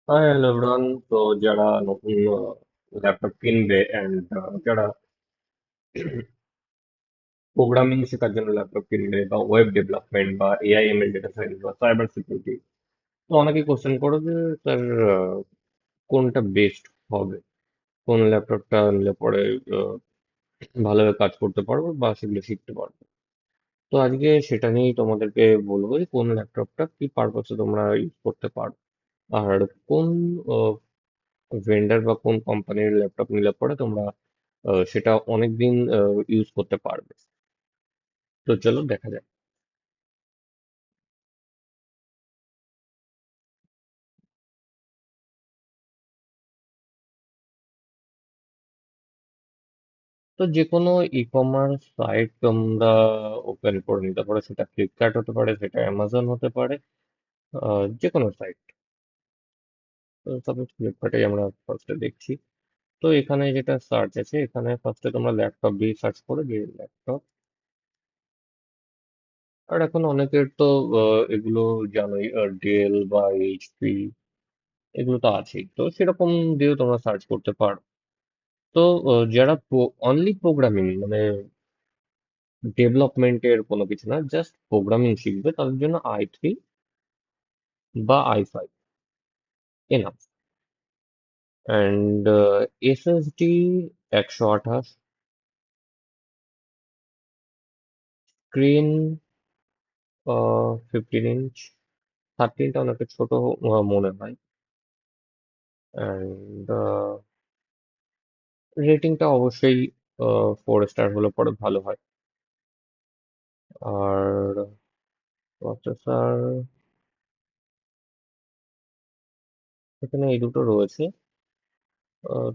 Hi hello everyone. তো যারা নতুন ল্যাপটপ কিনবে অ্যান্ড যারা প্রোগ্রামিং শেখার জন্য ল্যাপটপ কিনবে বা ওয়েব ডেভেলপমেন্ট বা এআই এমএল ডেটা সায়েন্স বা সাইবার সিকিউরিটি, তো অনেকেই কোশ্চেন করো যে স্যার কোনটা বেস্ট হবে, কোন ল্যাপটপটা নিলে পরে আহ, ভালোভাবে কাজ করতে পারবো বা সেগুলো শিখতে পারবো। তো আজকে সেটা নিয়েই তোমাদেরকে বলবো যে কোন ল্যাপটপটা কি পারপাসে তোমরা ইউজ করতে পারো, আর কোন ভেন্ডার বা কোন কোম্পানির ল্যাপটপ নিলে পরে তোমরা সেটা অনেকদিন ইউজ করতে পারবে। তো চলো দেখা যাক। তো যে কোনো ই কমার্স সাইট তোমরা ওপেন করে নিতে পারো, সেটা ফ্লিপকার্ট হতে পারে, সেটা অ্যামাজন হতে পারে, যে কোনো সাইট। তো সাপোজ ফ্লিপকার্টে আমরা ফার্স্টে দেখছি। তো এখানে যেটা সার্চ আছে, এখানে ফার্স্টে তোমরা ল্যাপটপ দিয়ে সার্চ করো যে ল্যাপটপ। আর এখন অনেকের তো এগুলো জানোই, ডেল বা এইচপি এগুলো তো আছেই, তো সেরকম দিয়েও তোমরা সার্চ করতে পারো। তো যারা অনলি প্রোগ্রামিং মানে ডেভেলপমেন্টের কোনো কিছু না, জাস্ট প্রোগ্রামিং শিখবে, তাদের জন্য i3 বা i5 enough. And SSD 128, screen 15 inch, 13টা অনেকটা ছোট মনে হয়। অ্যান্ড রেটিংটা অবশ্যই 4 স্টার হলে পরে ভালো হয়। আর প্রসেসর এখানে এই দুটো রয়েছে।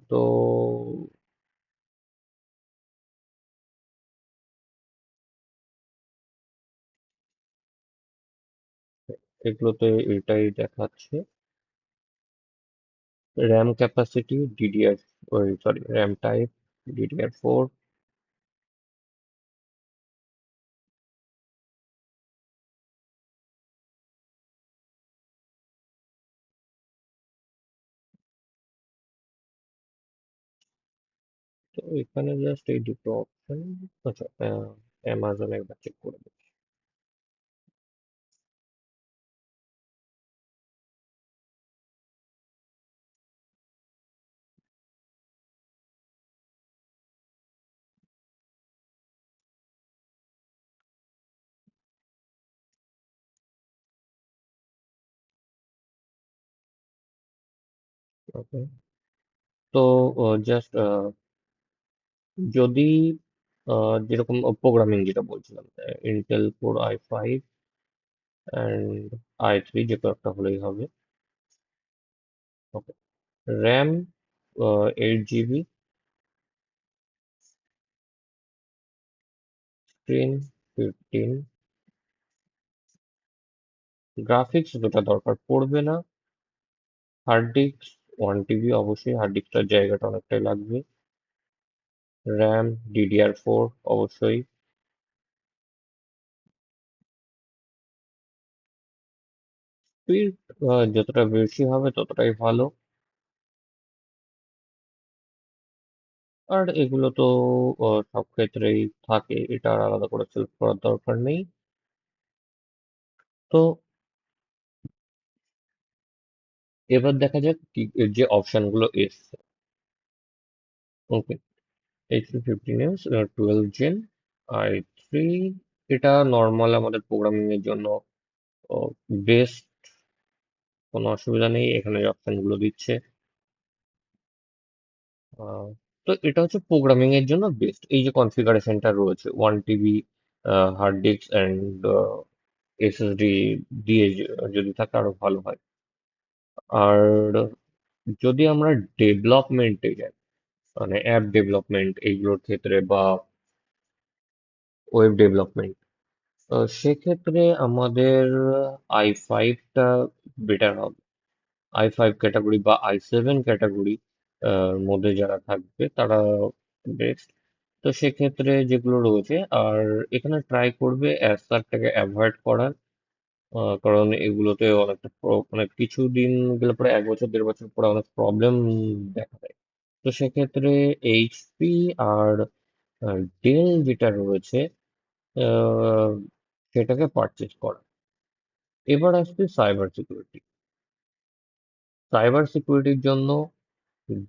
তো এগুলোতে এটাই দেখাচ্ছে। র্যাম ক্যাপাসিটি ডিডিআর, ওই সরি, র্যাম টাইপ DDR4। তো এখানে জাস্ট এই দুটো অপশন। আচ্ছা, অ্যামাজন একবার চেক করে দেখি। ওকে। তো জাস্ট যদি যেরকম প্রোগ্রামিং যেটা বলছিলাম, Intel core i5 and i3 যে কোনো একটা হলেই হবে। ওকে। র্যাম 8 GB, স্ক্রিন 15, গ্রাফিক্স দুটা দরকার পড়বে না। হার্ড ডিস্ক 1 TB, অবশ্যই হার্ড ডিস্কটার জায়গাটা অনেকটাই লাগবে। র্যাম DDR4 অবশ্যই। স্পিড যতটা বেশি হবে ততটাই ভালো। আর এগুলো তো সব ক্ষেত্রেই থাকে, এটা আর আলাদা করে সিলেক্ট করার দরকার নেই। তো এবার দেখা যাক কি যে অপশন গুলো এসছে। Okay. HP 15 inch, 12 gen, i3। এটা নর্মাল আমাদের প্রোগ্রামিং এর জন্য বেস্ট, কোনো অসুবিধা নেই, এখানে অপশন গুলো দিচ্ছে। আহ, তো এটা হচ্ছে প্রোগ্রামিং এর জন্য বেস্ট। এই যে কনফিগারেশনটা রয়েছে 1 TB hard disk and SSD দিয়ে যদি থাকে আরো ভালো হয়। আর যদি আমরা ডেভেলপমেন্টে যাই, মানে অ্যাপ ডেভেলপমেন্ট এইগুলোর ক্ষেত্রে বা ওয়েব ডেভেলপমেন্ট, সেক্ষেত্রে আমাদের i5টা বেটার হবে। i5 ক্যাটাগরি বা i7 ক্যাটাগরি মধ্যে যারা থাকবে তারা বেস্ট। তো সেক্ষেত্রে যেগুলো রয়েছে, আর এখানে ট্রাই করবে অ্যাসারটাকে অ্যাভয়েড করার। কারণ এগুলোতে অনেকটা মানে কিছু দিন গেলে পরে 1 বছর 1.5 বছর পরে অনেক প্রবলেম দেখা দেয়। তো সেক্ষেত্রে এইচপি আর ডেল যেটা রয়েছে আহ, সেটাকে পারচেস করা। এবার আসবে সাইবার সিকিউরিটি। সাইবার সিকিউরিটির জন্য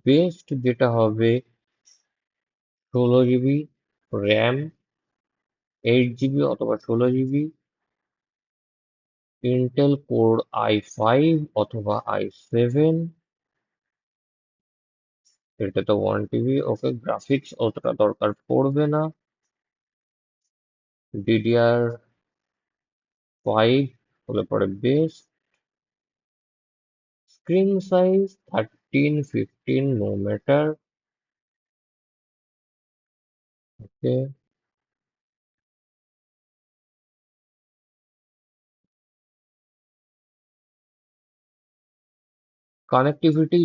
বেস্ট যেটা হবে 16 জিবি র্যাম, 8 জিবি অথবা 16 জিবি, ইন্টেল কোর i5 অথবা i7, এটাতে 1 টিবি। ওকে, গ্রাফিক্স অতটা দরকার পড়বে না। DDR5 হলে পরে বেশ। Screen size 13, 15 no matter. Okay, connectivity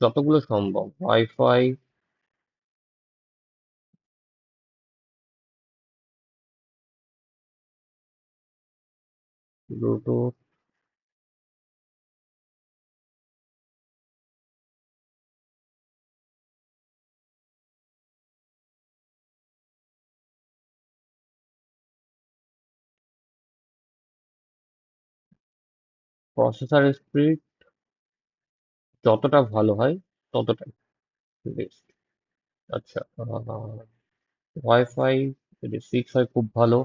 যতগুলো সম্ভব, ওয়াইফাই, ব্লুটুথ। প্রসেসর স্পিড যতটা ভালো হয় ততটাই বেস্ট। আচ্ছা, ওয়াইফাই যদি 6 হয় খুব ভালো।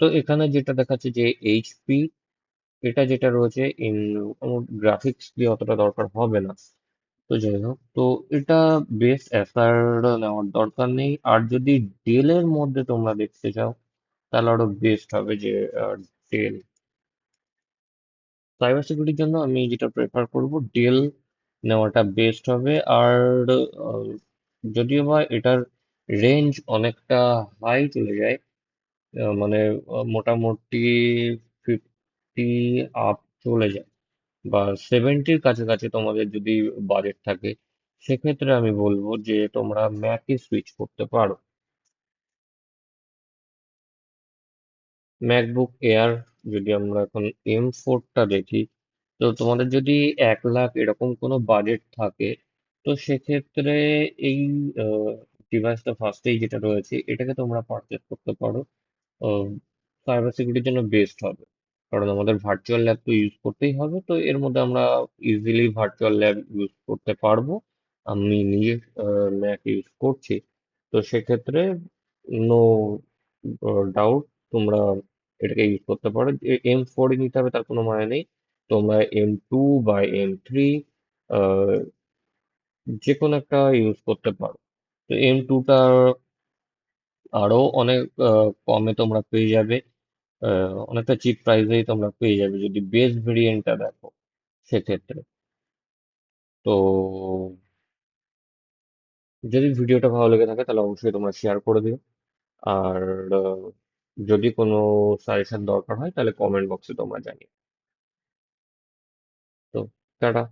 তো এখানে যেটা দেখাচ্ছে যে এইচপি, এটা যেটা রয়েছে গ্রাফিক্স দিয়ে অতটা দরকার হবে না। তো যাই হোক, তো এটা বেশ এসার নেওয়ার দরকার নেই। আর যদি ডেলের মধ্যে তোমরা দেখতে চাও তাহলে আরো বেস্ট হবে যে ডেল। সাইবার সিকিউরিটির জন্য আমি যেটা প্রেফার করব, ডেল নেওয়াটা বেস্ট হবে। আর আহ, যদিও বা এটার রেঞ্জ অনেকটা হাই চলে যায়, মানে মোটামুটি 50 আপ চলে যায়, বা 70-র কাছাকাছি তোমাদের যদি বাজেট থাকে, সেক্ষেত্রে আমি বলবো যে তোমরা ম্যাকে সুইচ করতে পারো। ম্যাকবুক এয়ার, যদি আমরা এখন M4টা দেখি, তো তোমাদের যদি 1 লাখ এরকম কোনো বাজেট থাকে, তো সেক্ষেত্রে এই ডিভাইসটা ফার্স্টেই যেটা রয়েছে এটাকে তোমরা পারচেস করতে পারো। সাইবার সিকিউরিটির জন্য বেস্ট হবে, কারণ আমাদের ভার্চুয়াল ল্যাব তো ইউজ করতেই হবে। তো এর মধ্যে আমরা ইজিলি ভার্চুয়াল ল্যাব ইউজ করতে পারবো। আমি নিজে ম্যাক ইউজ করছি। তো সেক্ষেত্রে নো ডাউট তোমরা এটাকে ইউজ করতে পারো। M4 নিতে হবে তার কোনো মানে নেই। তোমরা M2 বা M3 যে কোনো একটা ইউজ করতে পারো। তো M2টা আরো অনেক কমে তোমরা পেয়ে যাবে। অনেকটা চিপ প্রাইসেই তোমরা পেয়ে যাবে যদি বেস ভেরিয়েন্টটা দেখো সেক্ষেত্রে। তো যদি ভিডিওটা ভালো লেগে থাকে তাহলে অবশ্যই তোমরা শেয়ার করে দিও। আর আহ, যদি কোনো সাজেশন দরকার হয় তাহলে কমেন্ট বক্সে তোমরা জানিও। তো টাটা।